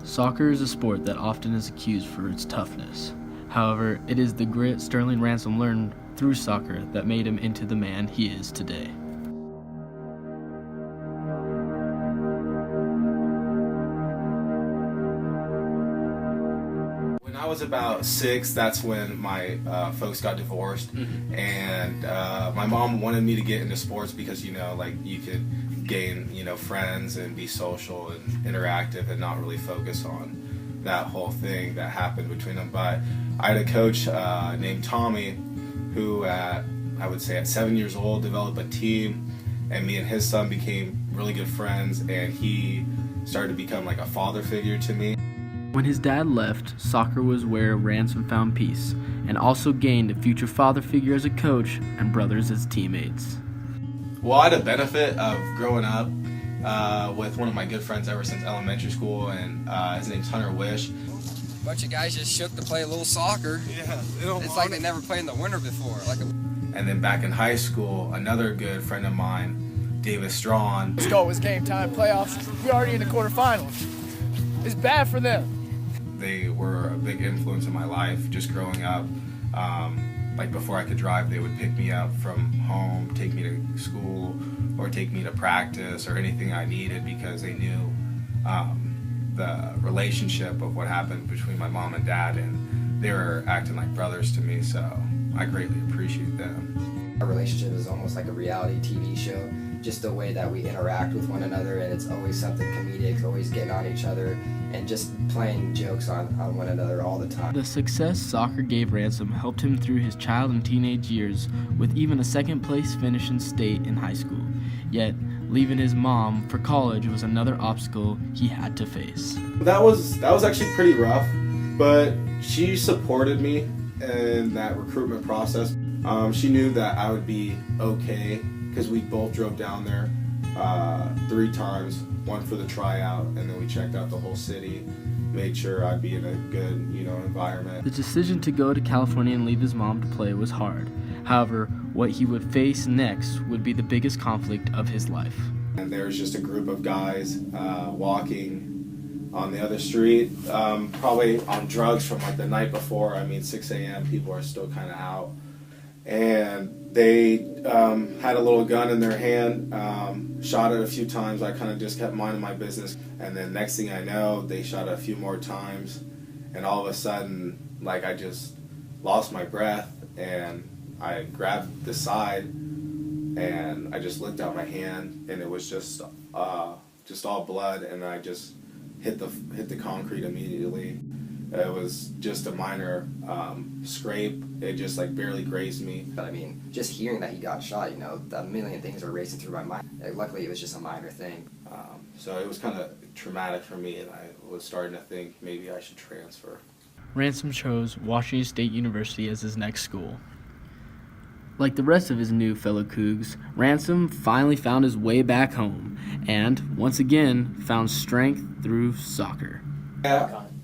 Soccer is a sport that often is accused for its toughness. However, it is the grit Sterling Ransom learned through soccer that made him into the man he is today. When I was about 6, that's when my folks got divorced, and my mom wanted me to get into sports because, like you could gain, friends and be social and interactive and not really focus on that whole thing that happened between them. But I had a coach named Tommy who I would say at 7 years old developed a team, and me and his son became really good friends, and he started to become like a father figure to me. When his dad left, soccer was where Ransom found peace and also gained a future father figure as a coach and brothers as teammates. Well, I had a benefit of growing up with one of my good friends ever since elementary school, and his name's Hunter Wish. Bunch of guys just shook to play a little soccer. Yeah, it's like they never played in the winter before. And then back in high school, another good friend of mine, David Strawn. Let's go, it's game time, playoffs. We're already in the quarterfinals. It's bad for them. They were a big influence in my life just growing up. Like before I could drive, they would pick me up from home, take me to school, or take me to practice or anything I needed because they knew the relationship of what happened between my mom and dad, and they were acting like brothers to me, so I greatly appreciate them. Our relationship is almost like a reality TV show, just the way that we interact with one another, and it's always something comedic, always getting on each other, and just playing jokes on one another all the time. The success soccer gave Ransom helped him through his child and teenage years, with even a second-place finish in state in high school. Yet, leaving his mom for college was another obstacle he had to face. That was actually pretty rough, but she supported me in that recruitment process. She knew that I would be okay because we both drove down there 3 times, one for the tryout, and then we checked out the whole city, made sure I'd be in a good, environment. The decision to go to California and leave his mom to play was hard. However, what he would face next would be the biggest conflict of his life. And there was just a group of guys walking on the other street, probably on drugs from like the night before. 6 a.m., people are still kind of out. And they had a little gun in their hand, shot it a few times. I kind of just kept minding my business. And then next thing I know, they shot it a few more times. And all of a sudden, like, I just lost my breath, and I grabbed the side, and I just licked out my hand, and it was just all blood, and I just hit the concrete immediately. It was just a minor scrape. It just like barely grazed me. But just hearing that he got shot, a million things are racing through my mind. Luckily, it was just a minor thing. So it was kind of traumatic for me, and I was starting to think maybe I should transfer. Ransom chose Washington State University as his next school. Like the rest of his new fellow Cougs, Ransom finally found his way back home, and once again found strength through soccer.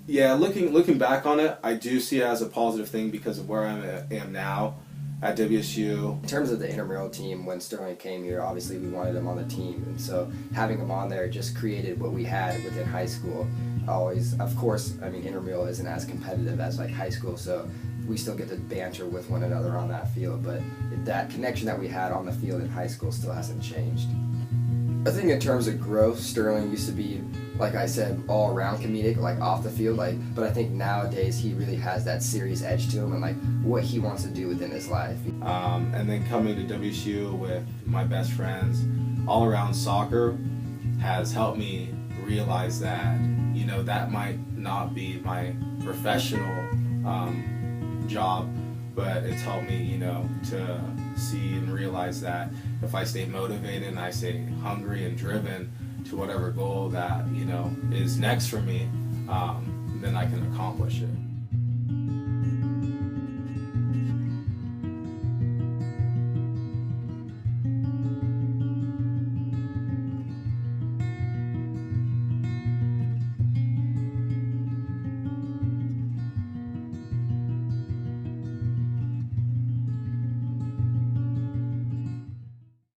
Yeah, looking back on it, I do see it as a positive thing because of where I am now at WSU. In terms of the intramural team, when Sterling came here, obviously we wanted him on the team, and so having him on there just created what we had within high school. Always, of course, intramural isn't as competitive as like high school, so we still get to banter with one another on that field, but that connection that we had on the field in high school still hasn't changed. I think in terms of growth, Sterling used to be, like I said, all around comedic, like off the field, but I think nowadays he really has that serious edge to him and like what he wants to do within his life. And then coming to WSU with my best friends, all around soccer has helped me realize that, that might not be my professional job, but it's helped me, to see and realize that if I stay motivated and I stay hungry and driven to whatever goal that, is next for me, then I can accomplish it.